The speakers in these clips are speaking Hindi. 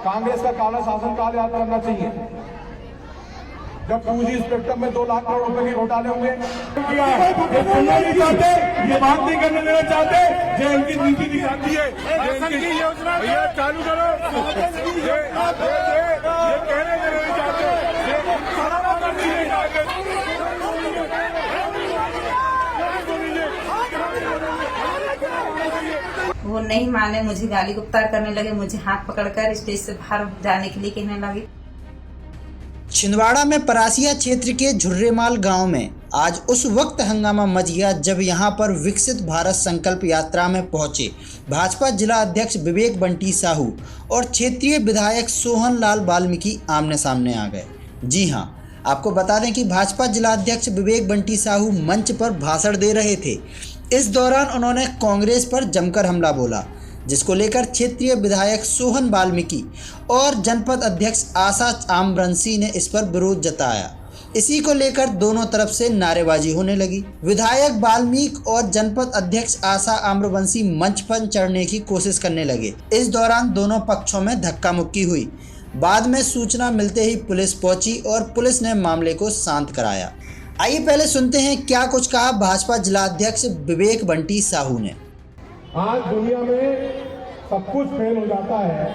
कांग्रेस का काला शासन काल याद करना चाहिए। जब 2G स्पेक्ट्रम में 2 लाख करोड़ रुपए के घोटाले होंगे, सुनना नहीं चाहते, ये बात नहीं करने देना चाहते, जो इनकी नीति दिखाती है इनकी योजना भैया चालू करो, ये कहने देना नहीं चाहते, वो नहीं माने, मुझे गाली गुप्तार करने लगे, मुझे हाथ पकड़कर स्टेज से बाहर जाने के लिए कहने लगे। छिंदवाड़ा में परासिया क्षेत्र के झुर्रेमाल गांव में आज उस वक्त हंगामा मच गया जब यहां पर विकसित भारत संकल्प यात्रा में पहुंचे भाजपा जिला अध्यक्ष विवेक बंटी साहू और क्षेत्रीय विधायक सोहन लाल वाल्मीकि आमने सामने आ गए। जी हां, आपको बता दें कि भाजपा जिला अध्यक्ष विवेक बंटी साहू मंच पर भाषण दे रहे थे। इस दौरान उन्होंने कांग्रेस पर जमकर हमला बोला, जिसको लेकर क्षेत्रीय विधायक सोहन वाल्मीकि और जनपद अध्यक्ष आशा आम्रवंशी ने इस पर विरोध जताया। इसी को लेकर दोनों तरफ से नारेबाजी होने लगी। विधायक वाल्मीकि और जनपद अध्यक्ष आशा आम्रवंशी मंच पर चढ़ने की कोशिश करने लगे। इस दौरान दोनों पक्षों में धक्का मुक्की हुई। बाद में सूचना मिलते ही पुलिस पहुंची और पुलिस ने मामले को शांत कराया। आइए पहले सुनते हैं क्या कुछ कहा भाजपा जिला अध्यक्ष विवेक बंटी साहू ने। आज दुनिया में सब कुछ फेल हो जाता है,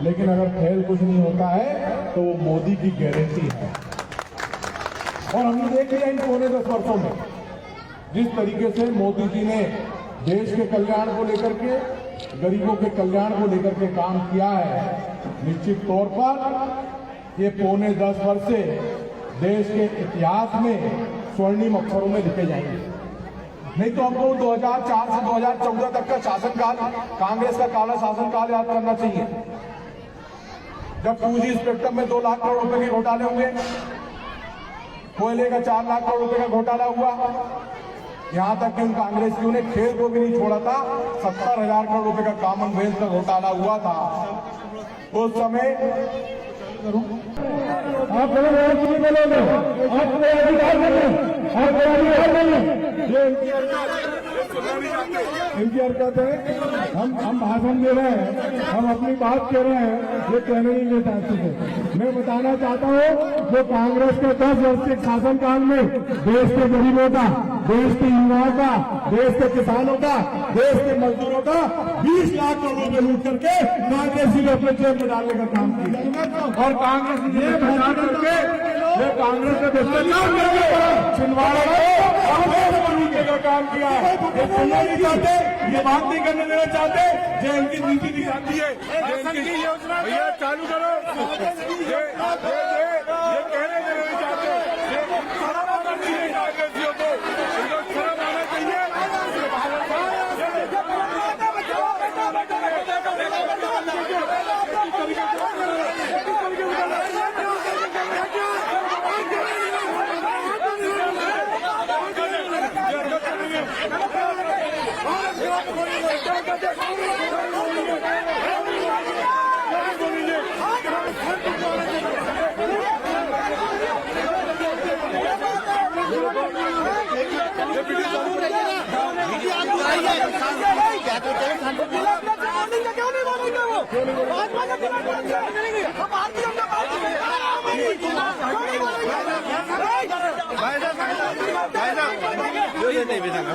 लेकिन अगर फेल कुछ नहीं होता है तो वो मोदी की गारंटी है। और हमने देख लिया इन पौने 10 वर्षों में जिस तरीके से मोदी जी ने देश के कल्याण को लेकर के, गरीबों के कल्याण को लेकर के काम किया है, निश्चित तौर पर ये पौने 10 वर्ष से देश के इतिहास में स्वर्णिम अक्षरों में लिखे जाएंगे। नहीं तो हमको 2004 से 2014 तक का शासनकाल, कांग्रेस का काला शासनकाल याद करना चाहिए। जब 2G स्पेक्ट्रम में 2 लाख करोड़ रुपए के घोटाले होंगे, कोयले का 4 लाख करोड़ रुपए का घोटाला हुआ, यहां तक कि उन कांग्रेसियों ने खेल को भी नहीं छोड़ा था। 70,000 करोड़ रुपए का कॉमनवेल्थ का घोटाला हुआ था। उस समय आप बोलोगे, आप इनकी हरकत है। हम भाषण दे रहे हैं, हम अपनी बात कह रहे हैं, ये कहने नहीं ले चाहते। मैं बताना चाहता हूँ, जो कांग्रेस के 10 वर्ष के शासनकाल में देश के गरीबों का, देश के युवाओं का, देश के किसानों का, देश के मजदूरों का 20 लाख करोड़ रुपए लूट करके कांग्रेस ने अपने जेब में डालने का काम किया। और कांग्रेस ने बचा करके, ये कांग्रेस ने भ्रष्टाचार करके छिंदवाड़ा को लूटने का काम किया। ये सुनना नहीं चाहते, ये बात नहीं करने देना चाहते, जो इनकी नीति दिखाती है इनकी योजना भैया चालू करो, ये कहने देना नहीं चाहते, शर्म आना चाहिए कांग्रेसियों को, इनको शर्म आना चाहिए।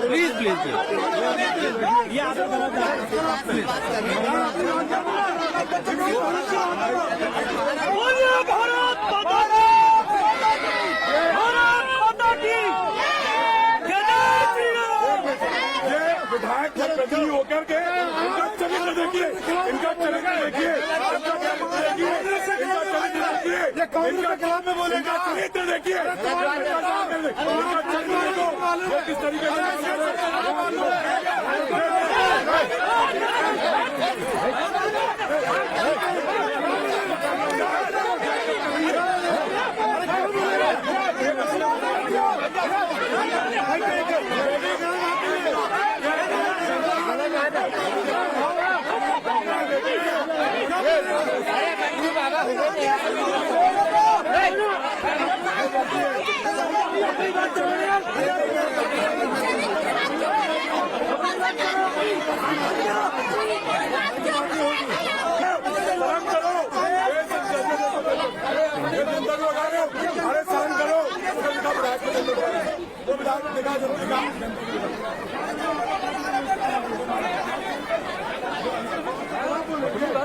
प्लीज प्लीज ये विधायक प्रतिनिधि होकर के इनका चरित्र देखिए, इनका चरित्र देखिए, ये कांग्रेस के खिलाफ में बोलेगा, चरित्र देखिए, इनका चरित्र देखो किस तरीके से।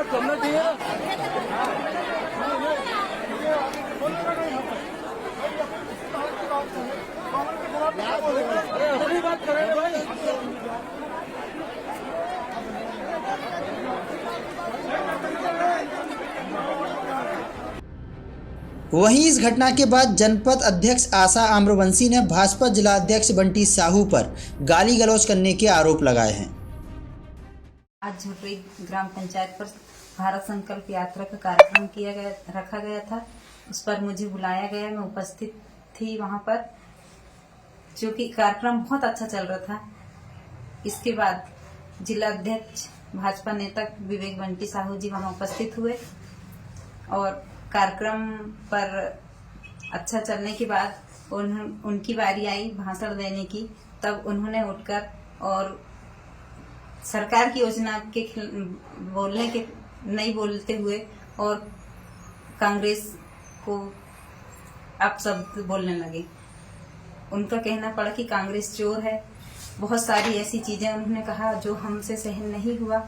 करना चाहिए। अपनी बात करें भाई। वहीं इस घटना के बाद जनपद अध्यक्ष आशा आम्रवंशी ने भाजपा जिलाध्यक्ष बंटी साहू पर गाली गलौज करने के आरोप लगाए हैं। आज झुर्री ग्राम पंचायत पर भारत संकल्प यात्रा का कार्यक्रम रखा गया था। उस पर मुझे बुलाया गया, मैं उपस्थित थी वहां पर, जो कि कार्यक्रम बहुत अच्छा चल रहा था। इसके बाद जिला अध्यक्ष भाजपा नेता विवेक बंटी साहू जी वहां उपस्थित हुए और कार्यक्रम पर अच्छा चलने के बाद उनकी बारी आई भाषण देने की। तब उन्होंने उठकर और सरकार की योजना के नहीं बोलते हुए और कांग्रेस को अपशब्द बोलने लगे। उनका कहना पड़ा कि कांग्रेस चोर है। बहुत सारी ऐसी चीजें उन्होंने कहा जो हमसे सहन नहीं हुआ।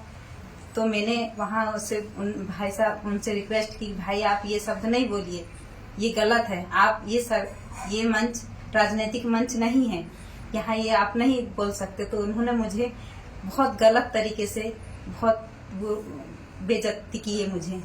तो मैंने वहां भाई साहब उनसे रिक्वेस्ट की, भाई आप ये शब्द नहीं बोलिए, ये गलत है। आप ये मंच राजनीतिक मंच नहीं है, यहाँ ये आप नहीं बोल सकते। तो उन्होंने मुझे बहुत गलत तरीके से बहुत बेइज्जती की है मुझे।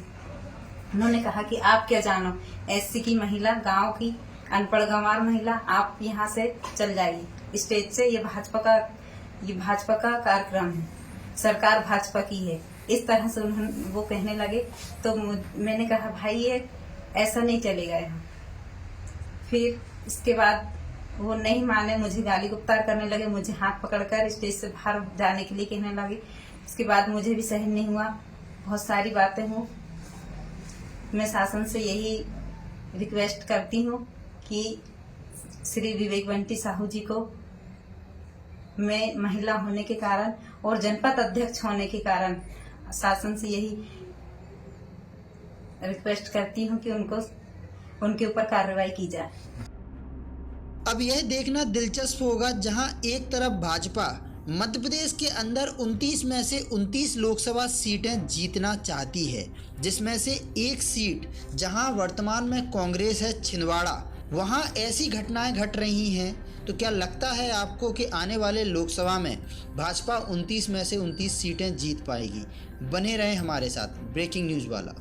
उन्होंने कहा कि आप क्या जानो, एससी की महिला, गांव की अनपढ़ गंवार महिला, आप यहाँ से चल जाइए स्टेज से। ये भाजपा का कार्यक्रम है, सरकार भाजपा की है। इस तरह से वो कहने लगे। तो मैंने कहा भाई ये ऐसा नहीं चलेगा यहाँ। फिर इसके बाद वो नहीं माने, मुझे गाली गुप्तार करने लगे, मुझे हाथ पकड़कर स्टेज से बाहर जाने के लिए कहने लगे। इसके बाद मुझे भी सहन नहीं हुआ, बहुत सारी बातें हुई। मैं शासन से यही रिक्वेस्ट करती हूँ कि श्री विवेक बंटी साहू जी को मैं महिला होने के कारण और जनपद अध्यक्ष होने के कारण शासन से यही रिक्वेस्ट करती हूँ कि उनके ऊपर कार्रवाई की जाए। अब यह देखना दिलचस्प होगा, जहां एक तरफ भाजपा मध्य प्रदेश के अंदर 29 में से 29 लोकसभा सीटें जीतना चाहती है, जिसमें से एक सीट जहां वर्तमान में कांग्रेस है, छिंदवाड़ा, वहां ऐसी घटनाएं घट रही हैं। तो क्या लगता है आपको कि आने वाले लोकसभा में भाजपा 29 में से 29 सीटें जीत पाएगी? बने रहें हमारे साथ। ब्रेकिंग न्यूज़ वाला।